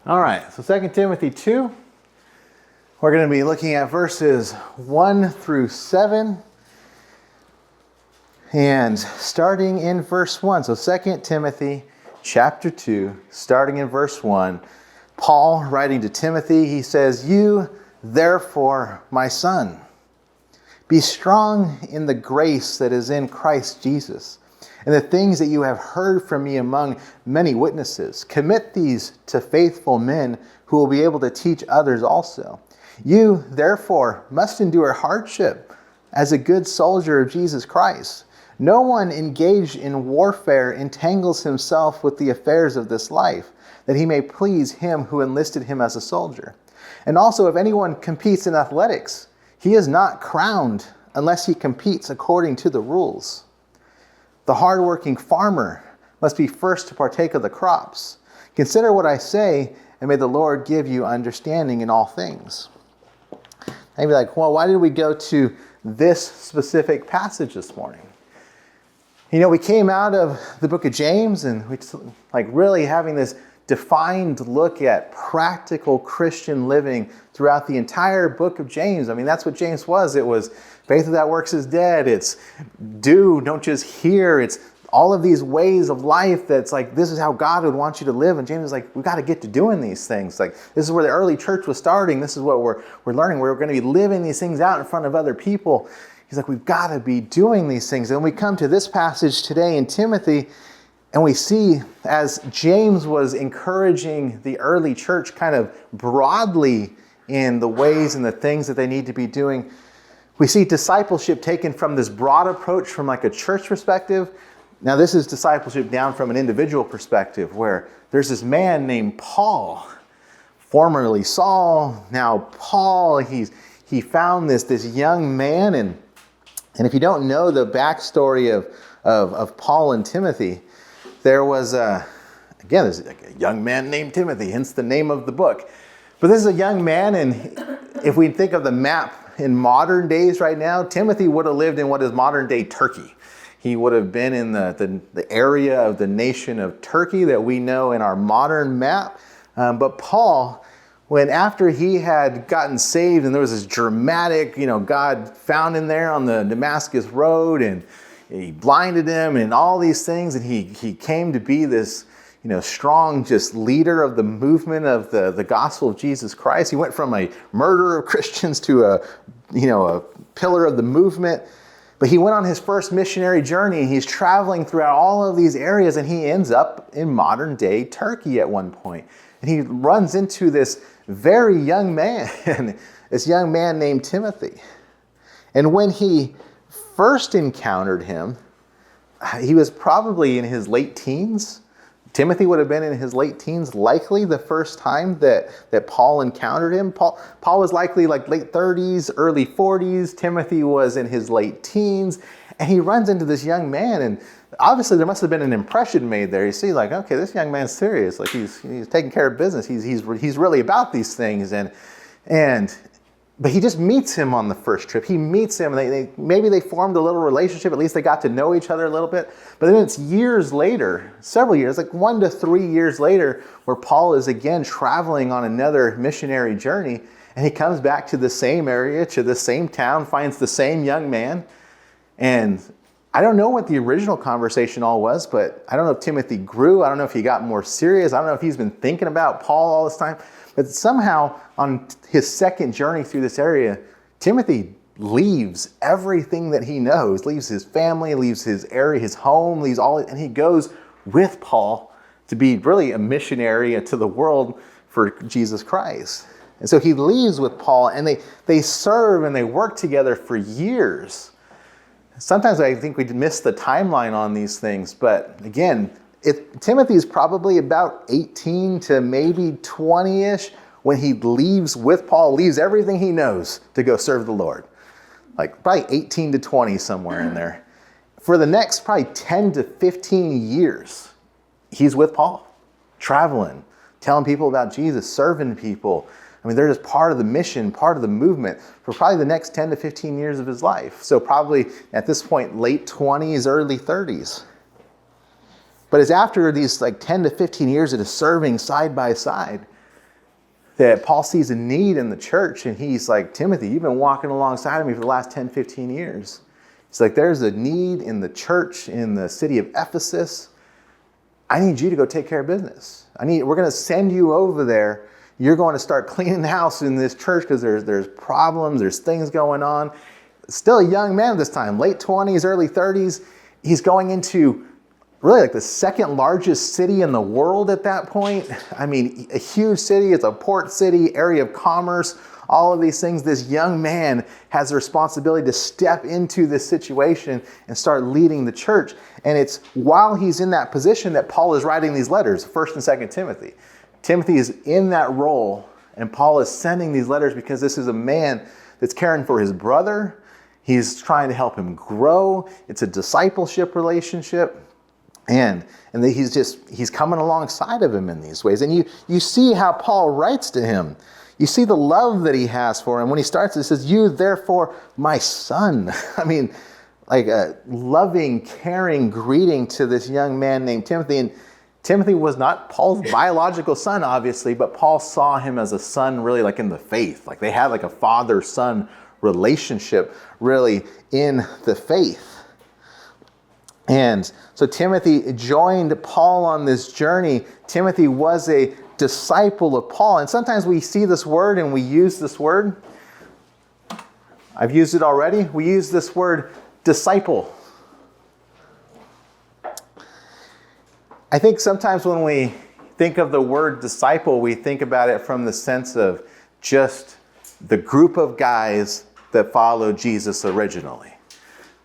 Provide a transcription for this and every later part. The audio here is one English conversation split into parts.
All right, so 2 Timothy 2, we're going to be looking at verses 1 through 7, and starting in verse 1. So 2 Timothy chapter 2, starting in verse 1, Paul writing to Timothy, he says, "You, therefore, my son, be strong in the grace that is in Christ Jesus, and the things that you have heard from me among many witnesses. Commit these to faithful men who will be able to teach others also. You, therefore, must endure hardship as a good soldier of Jesus Christ. No one engaged in warfare entangles himself with the affairs of this life, that he may please him who enlisted him as a soldier. And also, if anyone competes in athletics, he is not crowned unless he competes according to the rules. The hardworking farmer must be first to partake of the crops. Consider what I say, and may the Lord give you understanding in all things." And you'd be like, well, why did we go to this specific passage this morning? You know, we came out of the book of James, and we really having this defined look at practical Christian living throughout the entire book of James. I mean, that's what James was. It was faith without works is dead. It's do, don't just hear. It's all of these ways of life that's like, this is how God would want you to live. And James is like, we've got to get to doing these things. Like, this is where the early church was starting. This is what we're learning. We're going to be living these things out in front of other people. He's like, we've got to be doing these things. And we come to this passage today in Timothy, and we see, as James was encouraging the early church kind of broadly in the ways and the things that they need to be doing, we see discipleship taken from this broad approach from like a church perspective. Now this is discipleship down from an individual perspective, where there's this man named Paul, formerly Saul, now Paul. He found this young man, and if you don't know the backstory of Paul and Timothy, there was there's a young man named Timothy, hence the name of the book. But this is a young man, and if we think of the map in modern days right now, Timothy would have lived in what is modern day Turkey. He would have been in the area of the nation of Turkey that we know in our modern map. But Paul, after he had gotten saved, and there was this dramatic, God found him there on the Damascus road, and he blinded him and all these things, and he came to be this, strong just leader of the movement of the gospel of Jesus Christ. He went from a murderer of Christians to a pillar of the movement. But he went on his first missionary journey. He's traveling throughout all of these areas, and he ends up in modern day Turkey at one point. And he runs into this very young man, this young man named Timothy. And when he first encountered him, he was probably in his late teens. Timothy would have been in his late teens, likely the first time that Paul encountered him. Paul was likely like late 30s, early 40s. Timothy was in his late teens. And he runs into this young man, and obviously there must have been an impression made there. You see, like, okay, this young man's serious. Like, he's taking care of business. He's really about these things. But he just meets him on the first trip. He meets him, and maybe they formed a little relationship. At least they got to know each other a little bit. But then it's years later, several years, like 1 to 3 years later, where Paul is again traveling on another missionary journey. And he comes back to the same area, to the same town, finds the same young man. And I don't know what the original conversation all was, but I don't know if Timothy grew. I don't know if he got more serious. I don't know if he's been thinking about Paul all this time. But somehow on his second journey through this area, Timothy leaves everything that he knows, leaves his family, leaves his area, his home, leaves all, and he goes with Paul to be really a missionary to the world for Jesus Christ. And so he leaves with Paul, and they serve and they work together for years. Sometimes I think we miss the timeline on these things, but again, Timothy is probably about 18 to maybe 20-ish when he leaves with Paul, leaves everything he knows to go serve the Lord. Like probably 18 to 20, somewhere in there. For the next probably 10 to 15 years, he's with Paul, traveling, telling people about Jesus, serving people. I mean, they're just part of the mission, part of the movement for probably the next 10 to 15 years of his life. So probably at this point, late 20s, early 30s. But it's after these like 10 to 15 years of serving side by side that Paul sees a need in the church, and he's like, Timothy, you've been walking alongside of me for the last 10, 15 years. He's like, there's a need in the church in the city of Ephesus. I need you to go take care of business. We're going to send you over there. You're going to start cleaning the house in this church because there's problems, there's things going on. Still a young man this time, late 20s, early 30s. He's going into really like the second largest city in the world at that point. I mean, a huge city. It's a port city, area of commerce, all of these things. This young man has the responsibility to step into this situation and start leading the church. And it's while he's in that position that Paul is writing these letters, 1st and 2nd Timothy. Timothy is in that role, and Paul is sending these letters because this is a man that's caring for his brother. He's trying to help him grow. It's a discipleship relationship. And he's coming alongside of him in these ways. And you see how Paul writes to him. You see the love that he has for him. When he starts, it says, you, therefore, my son. I mean, like a loving, caring greeting to this young man named Timothy. And Timothy was not Paul's biological son, obviously, but Paul saw him as a son really like in the faith. Like they had like a father-son relationship really in the faith. And so Timothy joined Paul on this journey. Timothy was a disciple of Paul. And sometimes we see this word and we use this word. I've used it already. We use this word disciple. I think sometimes when we think of the word disciple, we think about it from the sense of just the group of guys that followed Jesus originally.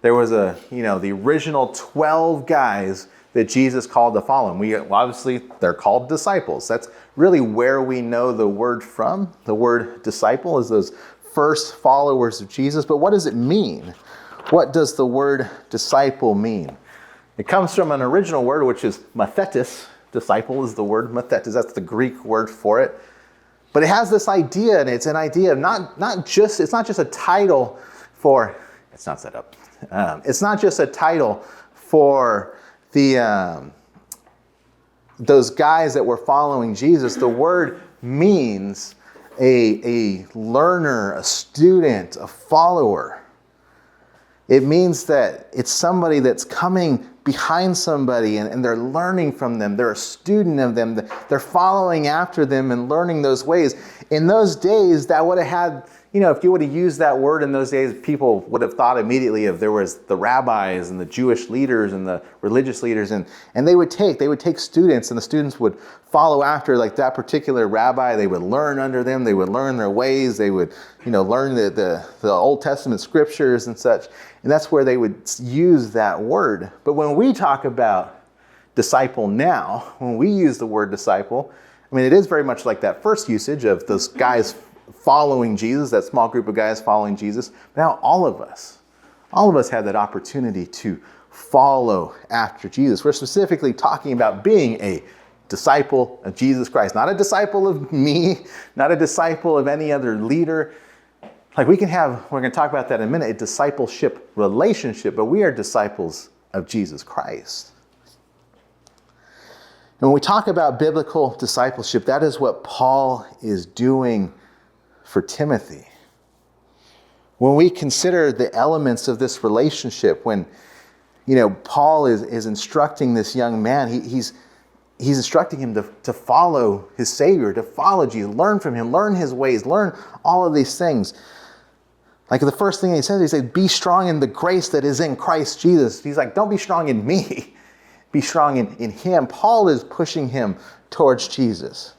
There was the original 12 guys that Jesus called to follow him. Obviously, they're called disciples. That's really where we know the word from. The word disciple is those first followers of Jesus. But what does it mean? What does the word disciple mean? It comes from an original word, which is mathetes. Disciple is the word mathetes. That's the Greek word for it. But it has this idea, and it's an idea of it's not just a title for, it's not set up. It's not just a title for those guys that were following Jesus. The word means a learner, a student, a follower. It means that it's somebody that's coming behind somebody and they're learning from them. They're a student of them. They're following after them and learning those ways. In those days, that would have had, if you would have used that word in those days, people would have thought immediately of there was the rabbis and the Jewish leaders and the religious leaders, and they would take students, and the students would follow after like that particular rabbi. They would learn under them. They would learn their ways. They would, learn the Old Testament scriptures and such. And that's where they would use that word. But when we talk about disciple now, when we use the word disciple, I mean, it is very much like that first usage of those guys following Jesus, that small group of guys following Jesus. But now all of us have that opportunity to follow after Jesus. We're specifically talking about being a disciple of Jesus Christ, not a disciple of me, not a disciple of any other leader. Like we're going to talk about that in a minute, a discipleship relationship, but we are disciples of Jesus Christ. And when we talk about biblical discipleship, that is what Paul is doing for Timothy. When we consider the elements of this relationship, when Paul is instructing this young man, he's instructing him to follow his Savior, to follow Jesus, learn from him, learn his ways, learn all of these things. Like the first thing he says, be strong in the grace that is in Christ Jesus. He's like, don't be strong in me. Be strong in him. Paul is pushing him towards Jesus.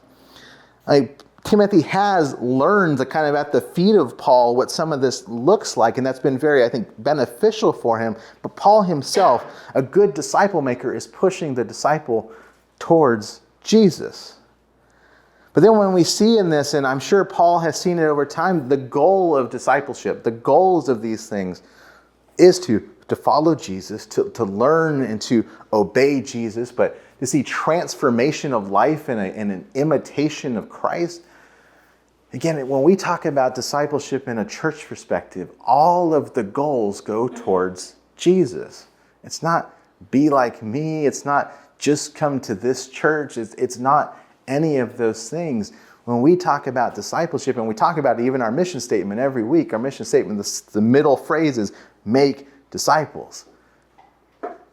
Timothy has learned at the feet of Paul what some of this looks like, and that's been very, I think, beneficial for him. But Paul himself, a good disciple maker, is pushing the disciple towards Jesus. But then when we see in this, and I'm sure Paul has seen it over time, the goal of discipleship, the goals of these things is to follow Jesus, to learn and to obey Jesus, but to see transformation of life and an imitation of Christ. Again, when we talk about discipleship in a church perspective, all of the goals go towards Jesus. It's not be like me. It's not just come to this church. It's not any of those things. when we talk about discipleship, and we talk about even our mission statement every week, our mission statement, the middle phrase is make disciples.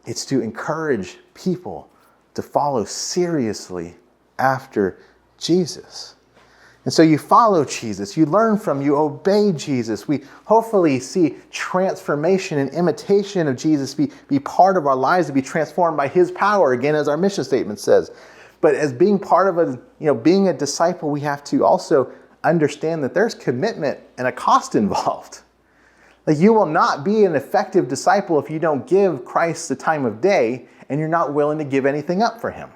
It's to encourage people to follow seriously after Jesus. And so you follow Jesus, you learn from, you obey Jesus. We hopefully see transformation and imitation of Jesus be part of our lives, to be transformed by his power, again, as our mission statement says. But as being part of being a disciple, we have to also understand that there's commitment and a cost involved. Like, you will not be an effective disciple if you don't give Christ the time of day and you're not willing to give anything up for him.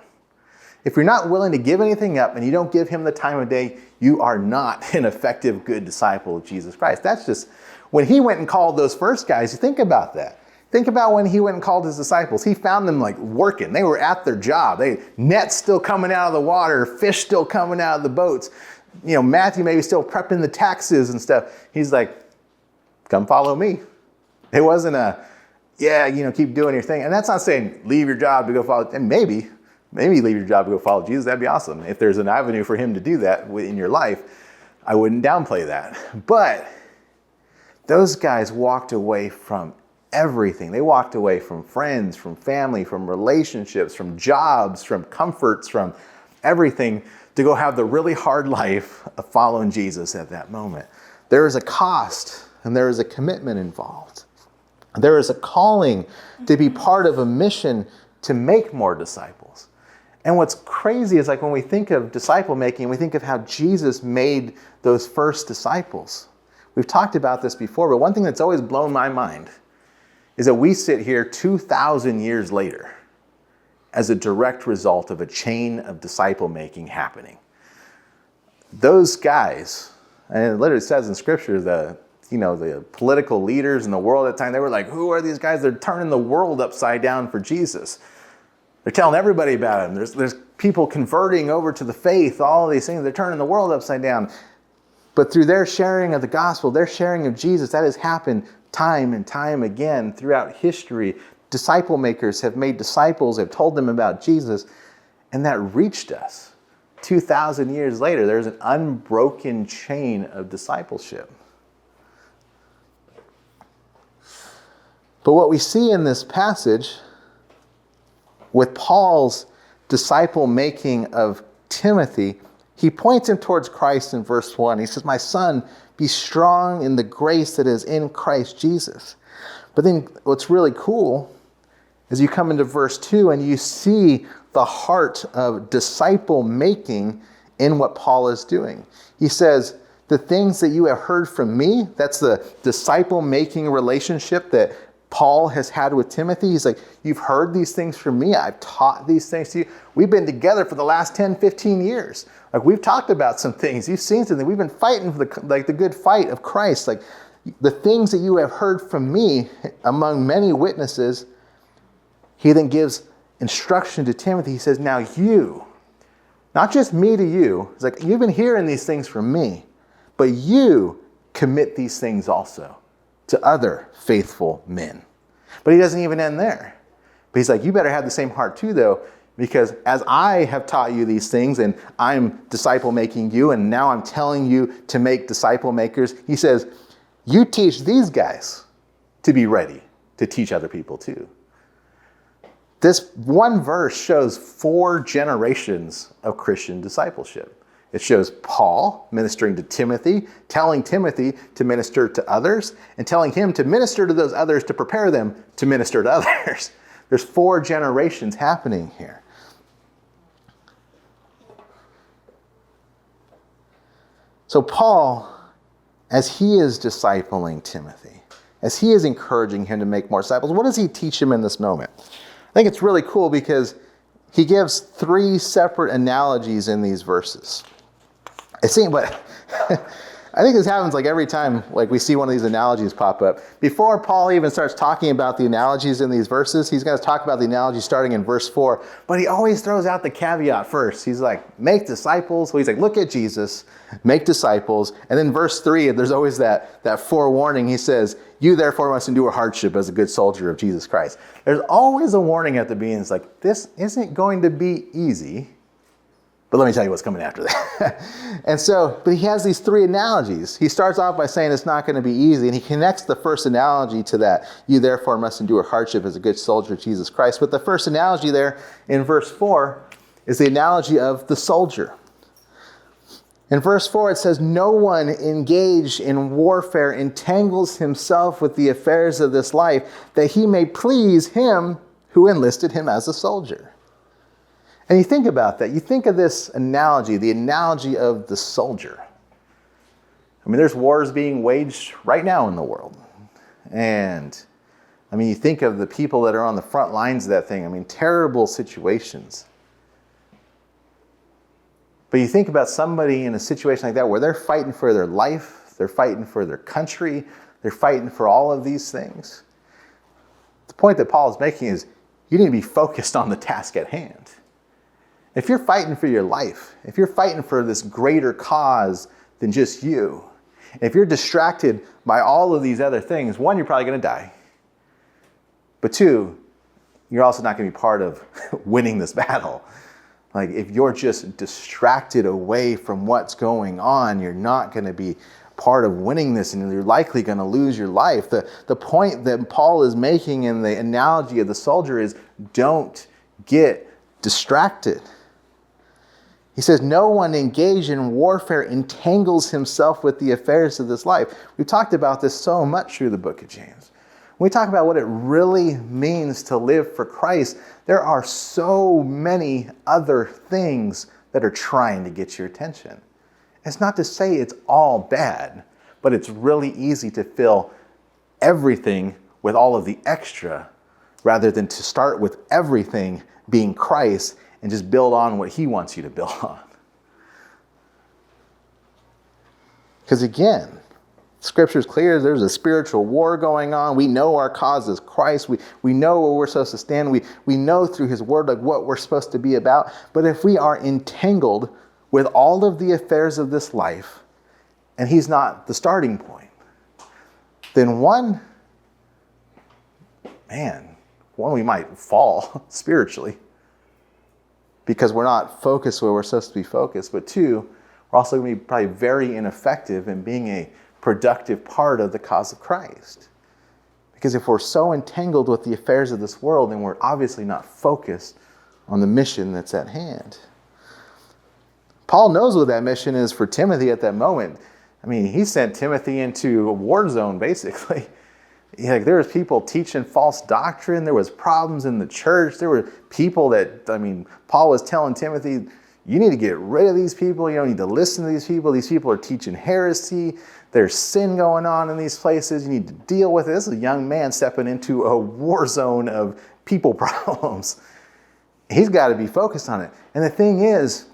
If you're not willing to give anything up and you don't give him the time of day, you are not an effective, good disciple of Jesus Christ. That's just, when he went and called those first guys, you think about that. Think about when he went and called his disciples. He found them working. They were at their job. Nets still coming out of the water, fish still coming out of the boats. Matthew maybe still prepping the taxes and stuff. He's like, come follow me. It wasn't keep doing your thing. And that's not saying leave your job to go follow, and maybe leave your job to go follow Jesus. That'd be awesome. If there's an avenue for him to do that in your life, I wouldn't downplay that. But those guys walked away from everything. They walked away from friends, from family, from relationships, from jobs, from comforts, from everything to go have the really hard life of following Jesus at that moment. There is a cost and there is a commitment involved. There is a calling to be part of a mission to make more disciples. And what's crazy is when we think of disciple making, we think of how Jesus made those first disciples. We've talked about this before, but one thing that's always blown my mind is that we sit here 2,000 years later as a direct result of a chain of disciple making happening. Those guys, and it literally says in Scripture, the political leaders in the world at the time, they were like, who are these guys? They're turning the world upside down for Jesus. They're telling everybody about him. There's people converting over to the faith, all of these things. They're turning the world upside down. But through their sharing of the gospel, their sharing of Jesus, that has happened time and time again throughout history. Disciple makers have made disciples, have told them about Jesus, and that reached us. 2,000 years later, there's an unbroken chain of discipleship. But what we see in this passage with Paul's disciple making of Timothy, he points him towards Christ in verse 1. He says, my son, be strong in the grace that is in Christ Jesus. But then what's really cool is you come into verse 2 and you see the heart of disciple making in what Paul is doing. He says, the things that you have heard from me, that's the disciple making relationship that Paul has had with Timothy. He's like, you've heard these things from me. I've taught these things to you. We've been together for the last 10, 15 years. We've talked about some things. You've seen something. We've been fighting for the good fight of Christ. The things that you have heard from me among many witnesses. He then gives instruction to Timothy. He says, now you, not just me to you. It's like, you've been hearing these things from me, but you commit these things also to other faithful men. But he doesn't even end there. But he's like, you better have the same heart too, though, because as I have taught you these things and I'm disciple making you, and now I'm telling you to make disciple makers, he says, you teach these guys to be ready to teach other people too. This one verse shows 4 generations of Christian discipleship. It shows Paul ministering to Timothy, telling Timothy to minister to others, and telling him to minister to those others to prepare them to minister to others. There's 4 generations happening here. So Paul, as he is discipling Timothy, as he is encouraging him to make more disciples, what does he teach him in this moment? I think it's really cool because he gives 3 separate analogies in these verses. But I think this happens every time we see one of these analogies pop up. Before Paul even starts talking about the analogies in these verses, he's going to talk about the analogy starting in verse 4. But he always throws out the caveat first. He's like, make disciples. So he's like, look at Jesus, make disciples. And then verse 3, there's always that forewarning. He says, you therefore must endure hardship as a good soldier of Jesus Christ. There's always a warning at the beginning. It's like, this isn't going to be easy. But let me tell you what's coming after that. But he has these three analogies. He starts off by saying it's not going to be easy, and he connects the first analogy to that. You therefore must endure hardship as a good soldier of Jesus Christ. But the first analogy there in verse 4 is the analogy of the soldier. In verse 4 it says, no one engaged in warfare entangles himself with the affairs of this life, that he may please him who enlisted him as a soldier. And you think about that. You think of this analogy, the analogy of the soldier. I mean, there's wars being waged right now in the world. And, I mean, you think of the people that are on the front lines of that thing. I mean, terrible situations. But you think about somebody in a situation like that where they're fighting for their life, they're fighting for their country, they're fighting for all of these things. The point that Paul is making is you need to be focused on the task at hand. If you're fighting for your life, if you're fighting for this greater cause than just you, if you're distracted by all of these other things, one, you're probably going to die. But two, you're also not going to be part of winning this battle. Like, if you're just distracted away from what's going on, you're not going to be part of winning this, and you're likely going to lose your life. The point that Paul is making in the analogy of the soldier is don't get distracted. He says, no one engaged in warfare entangles himself with the affairs of this life. We've talked about this so much through the book of James. When we talk about what it really means to live for Christ, there are so many other things that are trying to get your attention. It's not to say it's all bad, but it's really easy to fill everything with all of the extra rather than to start with everything being Christ and just build on what he wants you to build on. Because again, Scripture is clear. There's a spiritual war going on. We know our cause is Christ. We know where we're supposed to stand. We know through his word like what we're supposed to be about. But if we are entangled with all of the affairs of this life, and he's not the starting point, then one, we might fall spiritually because we're not focused where we're supposed to be focused. But two, we're also going to be probably very ineffective in being a productive part of the cause of Christ. Because if we're so entangled with the affairs of this world, then we're obviously not focused on the mission that's at hand. Paul knows what that mission is for Timothy at that moment. I mean, he sent Timothy into a war zone, basically. There was people teaching false doctrine. There was problems in the church. There were people that, Paul was telling Timothy, you need to get rid of these people. You don't need to listen to these people. These people are teaching heresy. There's sin going on in these places. You need to deal with it. This is a young man stepping into a war zone of people problems. He's got to be focused on it. And the thing is,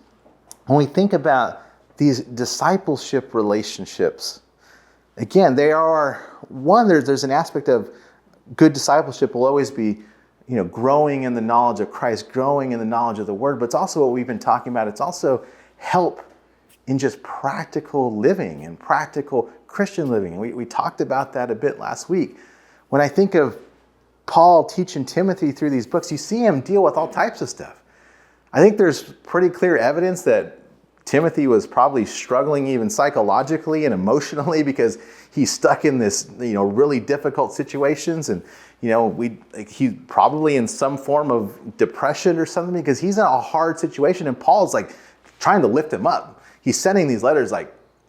when we think about these discipleship relationships, again, they are, one, there's an aspect of good discipleship will always be, growing in the knowledge of Christ, growing in the knowledge of the Word, but it's also what we've been talking about. It's also help in just practical living and practical Christian living. We talked about that a bit last week. When I think of Paul teaching Timothy through these books, you see him deal with all types of stuff. I think there's pretty clear evidence that Timothy was probably struggling even psychologically and emotionally because he's stuck in this, really difficult situations. And, he's probably in some form of depression or something because he's in a hard situation. And Paul's trying to lift him up. He's sending these letters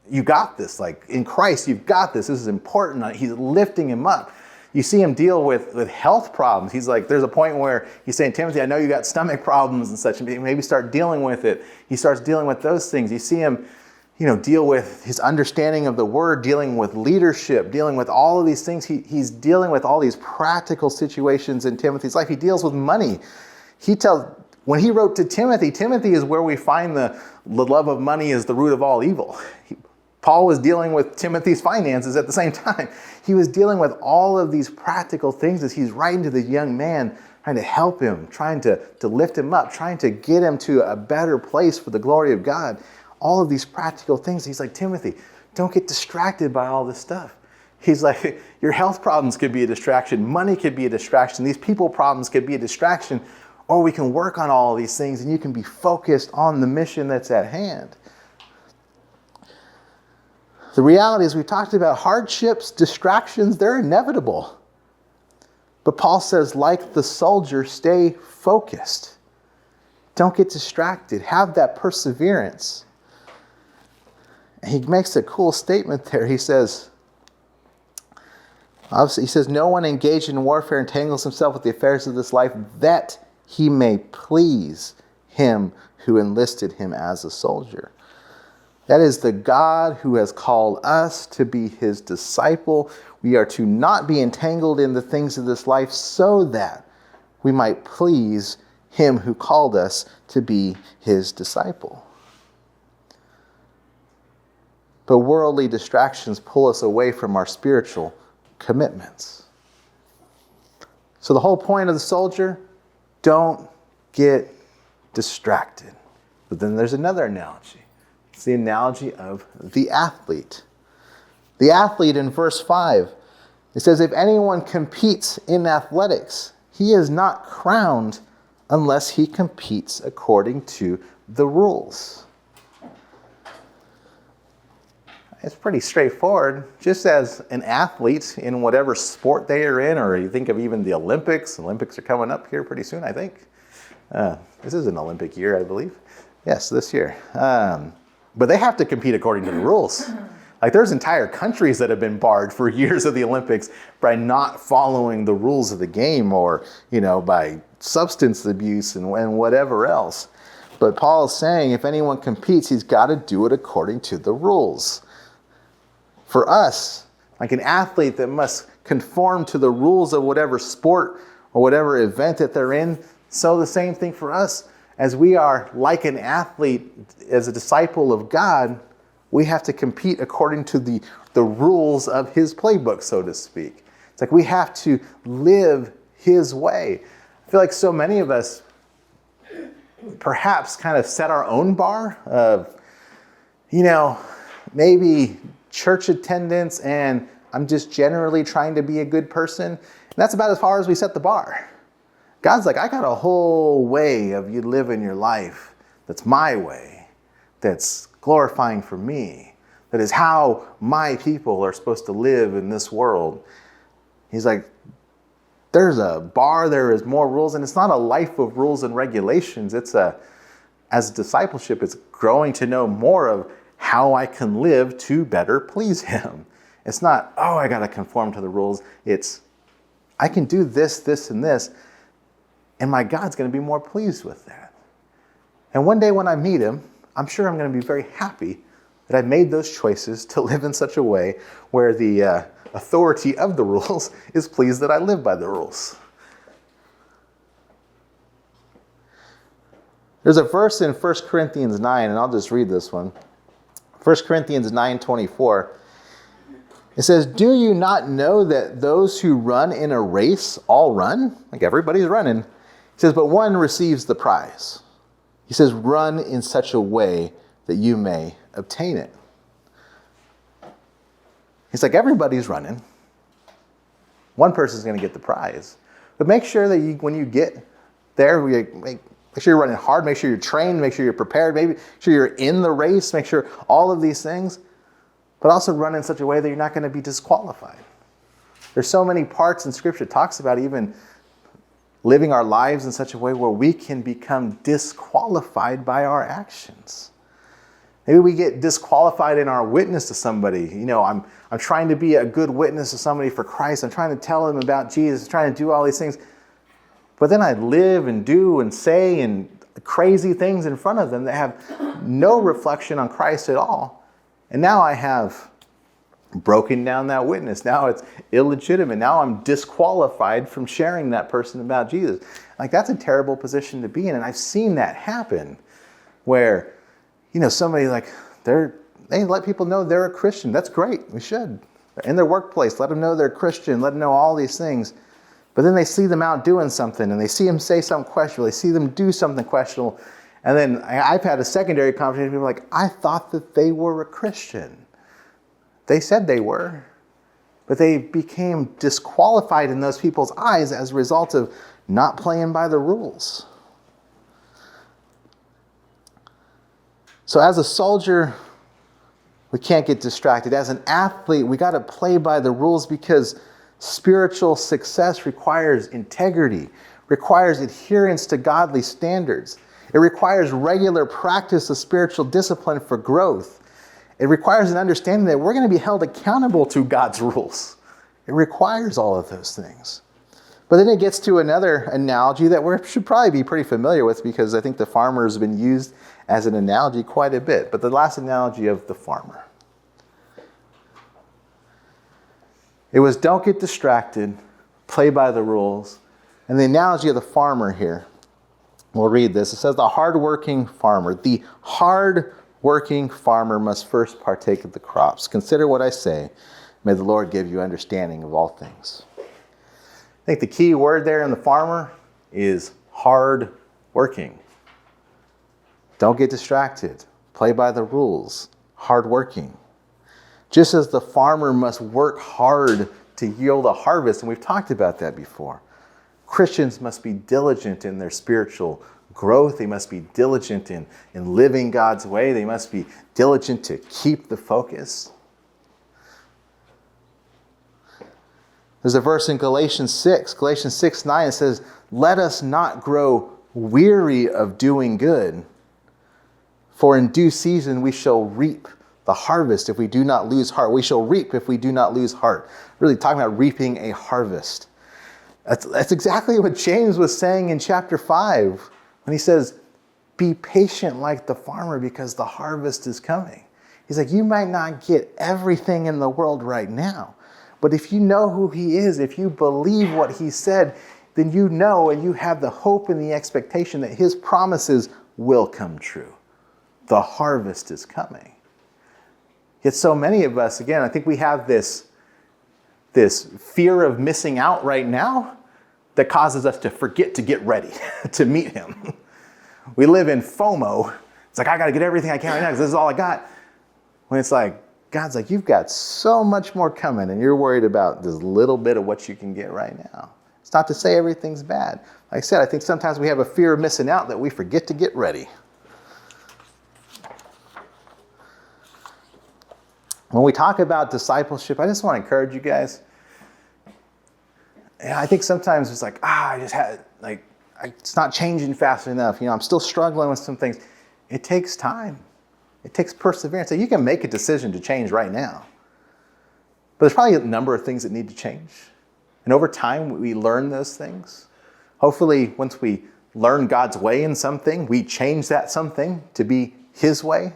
you got this. In Christ, you've got this. This is important. He's lifting him up. You see him deal with health problems. He's there's a point where he's saying, Timothy, I know you got stomach problems and such, and maybe start dealing with it. He starts dealing with those things. You see him, deal with his understanding of the word, dealing with leadership, dealing with all of these things. He's dealing with all these practical situations in Timothy's life. He deals with money. When he wrote to Timothy, Timothy is where we find the love of money is the root of all evil. Paul was dealing with Timothy's finances at the same time. He was dealing with all of these practical things as he's writing to the young man, trying to help him, trying to lift him up, trying to get him to a better place for the glory of God. All of these practical things. He's like, Timothy, don't get distracted by all this stuff. He's like, your health problems could be a distraction. Money could be a distraction. These people problems could be a distraction. or we can work on all of these things and you can be focused on the mission that's at hand. The reality is, we talked about hardships, distractions, they're inevitable. But Paul says, like the soldier, stay focused. Don't get distracted. Have that perseverance. And he makes a cool statement there. He says, no one engaged in warfare entangles himself with the affairs of this life, that he may please him who enlisted him as a soldier. That is the God who has called us to be his disciple. We are to not be entangled in the things of this life so that we might please him who called us to be his disciple. But worldly distractions pull us away from our spiritual commitments. So the whole point of the soldier, don't get distracted. But then there's another analogy. It's the analogy of the athlete. The athlete in verse 5, it says, if anyone competes in athletics, he is not crowned unless he competes according to the rules. It's pretty straightforward. Just as an athlete in whatever sport they are in, or you think of even the Olympics. Olympics are coming up here pretty soon, I think. This is an Olympic year, I believe. Yes, this year. But they have to compete according to the rules. Like, there's entire countries that have been barred for years of the Olympics by not following the rules of the game, or, by substance abuse and whatever else. But Paul is saying if anyone competes, he's got to do it according to the rules. For us, like an athlete that must conform to the rules of whatever sport or whatever event that they're in, so the same thing for us. As we are like an athlete, as a disciple of God, we have to compete according to the rules of his playbook, so to speak. It's like we have to live his way. I feel like so many of us perhaps kind of set our own bar of, maybe church attendance, and I'm just generally trying to be a good person. And that's about as far as we set the bar. God's like, I got a whole way of you living your life that's my way, that's glorifying for me, that is how my people are supposed to live in this world. He's like, there's a bar, there is more rules, and it's not a life of rules and regulations. As discipleship, it's growing to know more of how I can live to better please him. It's not, I got to conform to the rules. It's, I can do this, this, and this, and my God's going to be more pleased with that. And one day when I meet him, I'm sure I'm going to be very happy that I made those choices to live in such a way where the authority of the rules is pleased that I live by the rules. There's a verse in 1 Corinthians 9, and I'll just read this one. 1 Corinthians 9:24. It says, do you not know that those who run in a race all run? Like, everybody's running. He says, but one receives the prize. He says, run in such a way that you may obtain it. He's like, everybody's running. One person's going to get the prize. But make sure that when you get there, make sure you're running hard, make sure you're trained, make sure you're prepared, make sure you're in the race, make sure all of these things. But also run in such a way that you're not going to be disqualified. There's so many parts in Scripture that talks about even living our lives in such a way where we can become disqualified by our actions. Maybe we get disqualified in our witness to somebody. I'm trying to be a good witness to somebody for Christ. I'm trying to tell them about Jesus. I'm trying to do all these things. But then I live and do and say and crazy things in front of them that have no reflection on Christ at all. And now I have broken down that witness. Now it's illegitimate. Now I'm disqualified from sharing that person about Jesus. Like, that's a terrible position to be in. And I've seen that happen where, somebody they let people know they're a Christian. That's great. We should. In their workplace, let them know they're Christian. Let them know all these things. But then they see them out doing something, and they see them say something questionable. They see them do something questionable. And then I've had a secondary conversation. People are like, I thought that they were a Christian. They said they were, but they became disqualified in those people's eyes as a result of not playing by the rules. So as a soldier, we can't get distracted. As an athlete, we got to play by the rules because spiritual success requires integrity, requires adherence to godly standards. It requires regular practice of spiritual discipline for growth. It requires an understanding that we're going to be held accountable to God's rules. It requires all of those things. But then it gets to another analogy that we should probably be pretty familiar with because I think the farmer has been used as an analogy quite a bit. But the last analogy of the farmer. It was don't get distracted, play by the rules. And the analogy of the farmer here, we'll read this. It says the hardworking farmer must first partake of the crops. Consider what I say. May the Lord give you understanding of all things. I think the key word there in the farmer is hard working. Don't get distracted. Play by the rules. Hard working. Just as the farmer must work hard to yield a harvest, and we've talked about that before, Christians must be diligent in their spiritual growth. They must be diligent in living God's way. They must be diligent to keep the focus. There's a verse in Galatians 6:9, it says, let us not grow weary of doing good, for in due season we shall reap the harvest if we do not lose heart. We shall reap if we do not lose heart. Really talking about reaping a harvest. That's exactly what James was saying in chapter 5 when he says, be patient like the farmer because the harvest is coming. He's like, you might not get everything in the world right now, but if you know who he is, if you believe what he said, then you know and you have the hope and the expectation that his promises will come true. The harvest is coming. Yet so many of us, again, I think we have this fear of missing out right now that causes us to forget to get ready to meet him. We live in FOMO. It's like, I got to get everything I can right now because this is all I got. When it's like, God's like, you've got so much more coming and you're worried about this little bit of what you can get right now. It's not to say everything's bad. Like I said, I think sometimes we have a fear of missing out that we forget to get ready. When we talk about discipleship, I just want to encourage you guys. I think sometimes it's like, it's not changing fast enough. I'm still struggling with some things. It takes time. It takes perseverance. So you can make a decision to change right now. But there's probably a number of things that need to change. And over time, we learn those things. Hopefully, once we learn God's way in something, we change that something to be his way,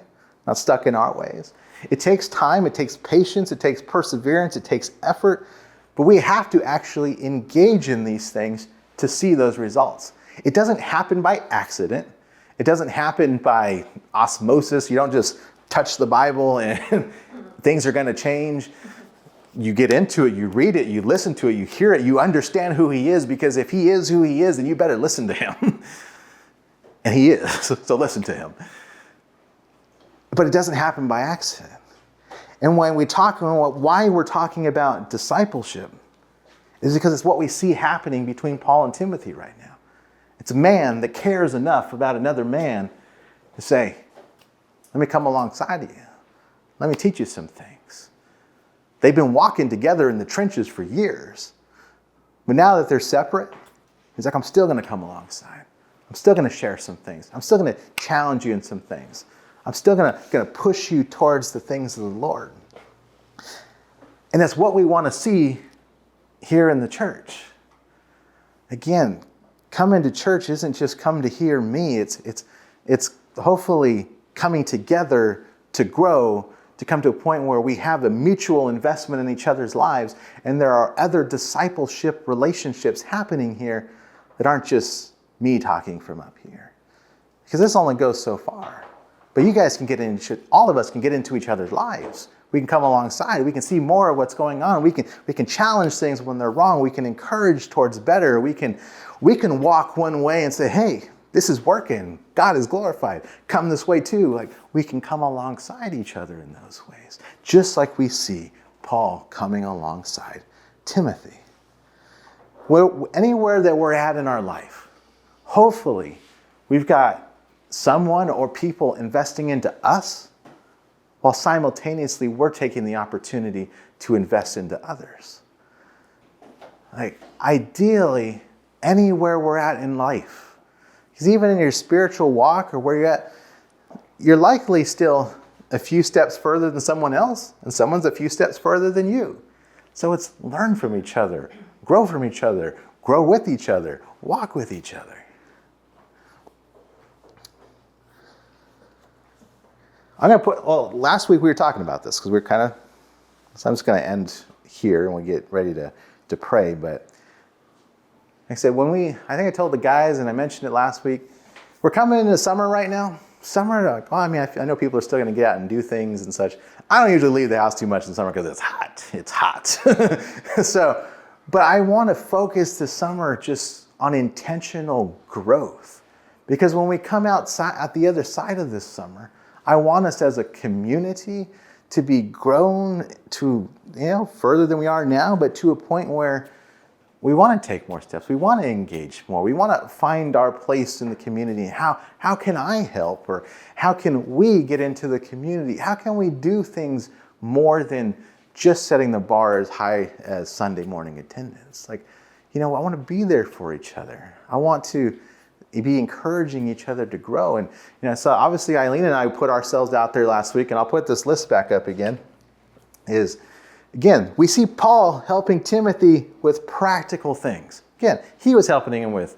not stuck in our ways. It takes time, it takes patience, it takes perseverance, it takes effort, but we have to actually engage in these things to see those results. It doesn't happen by accident. It doesn't happen by osmosis. You don't just touch the Bible and things are going to change. You get into it, you read it, you listen to it, you hear it, you understand who he is, because if he is who he is, then you better listen to him. And he is, so listen to him. But it doesn't happen by accident. And when we talk about why we're talking about discipleship is because it's what we see happening between Paul and Timothy right now. It's a man that cares enough about another man to say, let me come alongside of you. Let me teach you some things. They've been walking together in the trenches for years. But now that they're separate, he's like, I'm still going to come alongside. I'm still going to share some things. I'm still going to challenge you in some things. I'm still going to push you towards the things of the Lord. And that's what we want to see here in the church. Again, coming to church isn't just come to hear me. It's hopefully coming together to grow, to come to a point where we have a mutual investment in each other's lives, and there are other discipleship relationships happening here that aren't just me talking from up here. Because this only goes so far. But you guys can get into, all of us can get into each other's lives. We can come alongside. We can see more of what's going on. We can challenge things when they're wrong. We can encourage towards better. We can walk one way and say, hey, this is working. God is glorified. Come this way too. Like, we can come alongside each other in those ways. Just like we see Paul coming alongside Timothy. Anywhere that we're at in our life, hopefully we've got someone or people investing into us, while simultaneously we're taking the opportunity to invest into others. Like, ideally, anywhere we're at in life, because even in your spiritual walk or where you're at, you're likely still a few steps further than someone else, and someone's a few steps further than you. So it's learn from each other, grow from each other, grow with each other, walk with each other. Last week we were talking about this because so I'm just going to end here and we get ready to pray. But like I said, I think I told the guys, and I mentioned it last week, we're coming into summer right now. Summer, I know people are still going to get out and do things and such. I don't usually leave the house too much in summer because it's hot. It's hot. But I want to focus this summer just on intentional growth. Because when we come outside at the other side of this summer, I want us as a community to be grown to, further than we are now, but to a point where we want to take more steps. We want to engage more. We want to find our place in the community. How can I help? Or how can we get into the community? How can we do things more than just setting the bar as high as Sunday morning attendance? Like, I want to be there for each other. I want to be encouraging each other to grow. And, so obviously Eileen and I put ourselves out there last week, and I'll put this list back up again, Again, we see Paul helping Timothy with practical things. Again, he was helping him with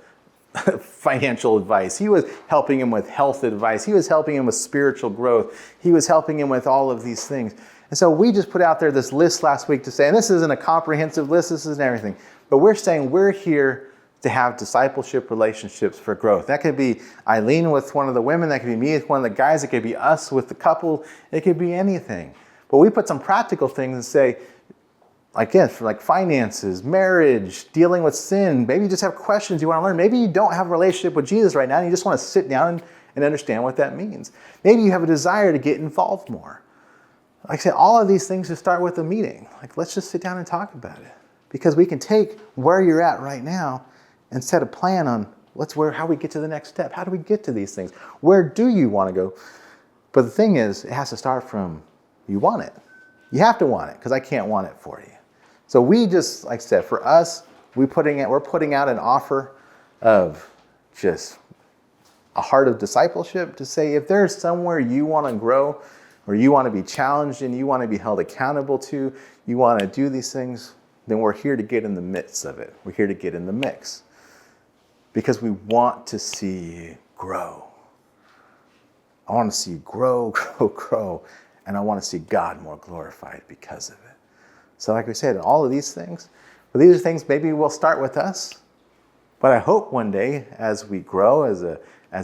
financial advice. He was helping him with health advice. He was helping him with spiritual growth. He was helping him with all of these things. And so we just put out there this list last week to say, and this isn't a comprehensive list, this isn't everything, but we're saying we're here to have discipleship relationships for growth. That could be Eileen with one of the women, that could be me with one of the guys, it could be us with the couple, it could be anything. But we put some practical things and say, again, for like finances, marriage, dealing with sin, maybe you just have questions you want to learn. Maybe you don't have a relationship with Jesus right now and you just want to sit down and understand what that means. Maybe you have a desire to get involved more. Like I said, all of these things just start with a meeting. Like, let's just sit down and talk about it. Because we can take where you're at right now and set a plan on how we get to the next step. How do we get to these things? Where do you want to go? But the thing is, it has to start from you want it. You have to want it, because I can't want it for you. So we just, like I said, for us, we're putting out an offer of just a heart of discipleship to say, if there's somewhere you want to grow, or you want to be challenged and you want to be held accountable to, you want to do these things, then we're here to get in the midst of it. We're here to get in the mix. Because we want to see you grow. I want to see you grow, and I want to see God more glorified because of it. So like we said, all of these things, these are things maybe we'll start with us, but I hope one day as we grow as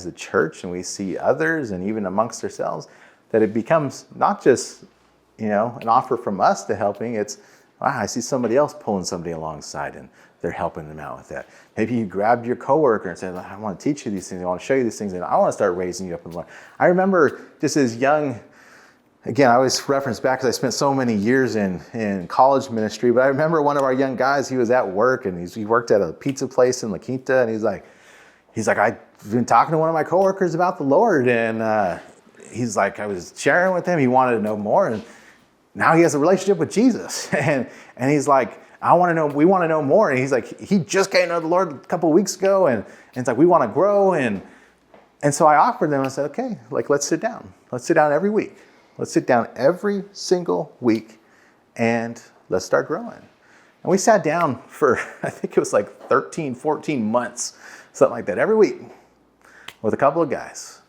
a church and we see others and even amongst ourselves, that it becomes not just, an offer from us to helping, it's, wow, I see somebody else pulling somebody alongside and they're helping them out with that. Maybe you grabbed your coworker and said, I want to teach you these things, I want to show you these things, and I want to start raising you up in the Lord. I remember just as young, again, I always reference back because I spent so many years in college ministry, but I remember one of our young guys, he was at work and he worked at a pizza place in La Quinta, and he's like, I've been talking to one of my coworkers about the Lord, and he's like, I was sharing with him, he wanted to know more, and now he has a relationship with Jesus. And he's like, we want to know more. And he's like, he just came to know the Lord a couple of weeks ago, and it's like, we want to grow. And so I offered them, I said, okay, let's sit down. Let's sit down every week. Let's sit down every single week and let's start growing. And we sat down for, I think it was 13, 14 months, something like that, every week with a couple of guys.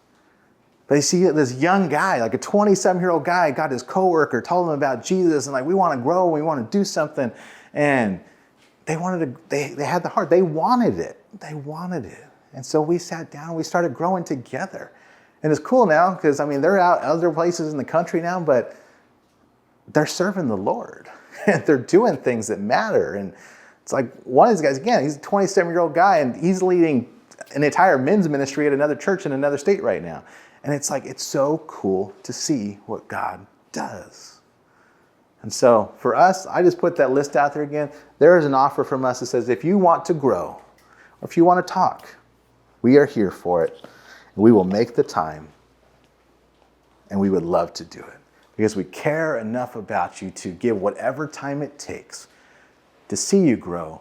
But you see this young guy, a 27-year-old guy, got his coworker, told him about Jesus, and we want to grow, we want to do something. And they had the heart, they wanted it. And so we sat down, we started growing together. And it's cool now because, they're out other places in the country now, but they're serving the Lord. And they're doing things that matter. And it's like one of these guys, again, he's a 27-year-old guy, and he's leading an entire men's ministry at another church in another state right now. And it's so cool to see what God does. And so for us, I just put that list out there again. There is an offer from us that says, if you want to grow, or if you want to talk, we are here for it. We will make the time, and we would love to do it because we care enough about you to give whatever time it takes to see you grow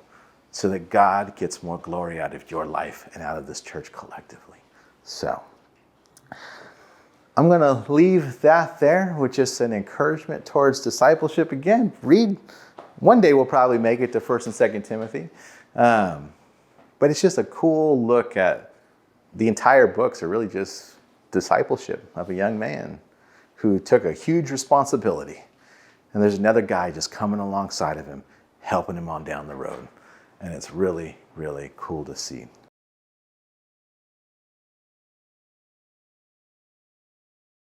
so that God gets more glory out of your life and out of this church collectively. So I'm going to leave that there with just an encouragement towards discipleship. Again, read. One day we'll probably make it to 1st and 2nd Timothy. But it's just a cool look at the entire books are really just discipleship of a young man who took a huge responsibility. And there's another guy just coming alongside of him, helping him on down the road. And it's really, really cool to see.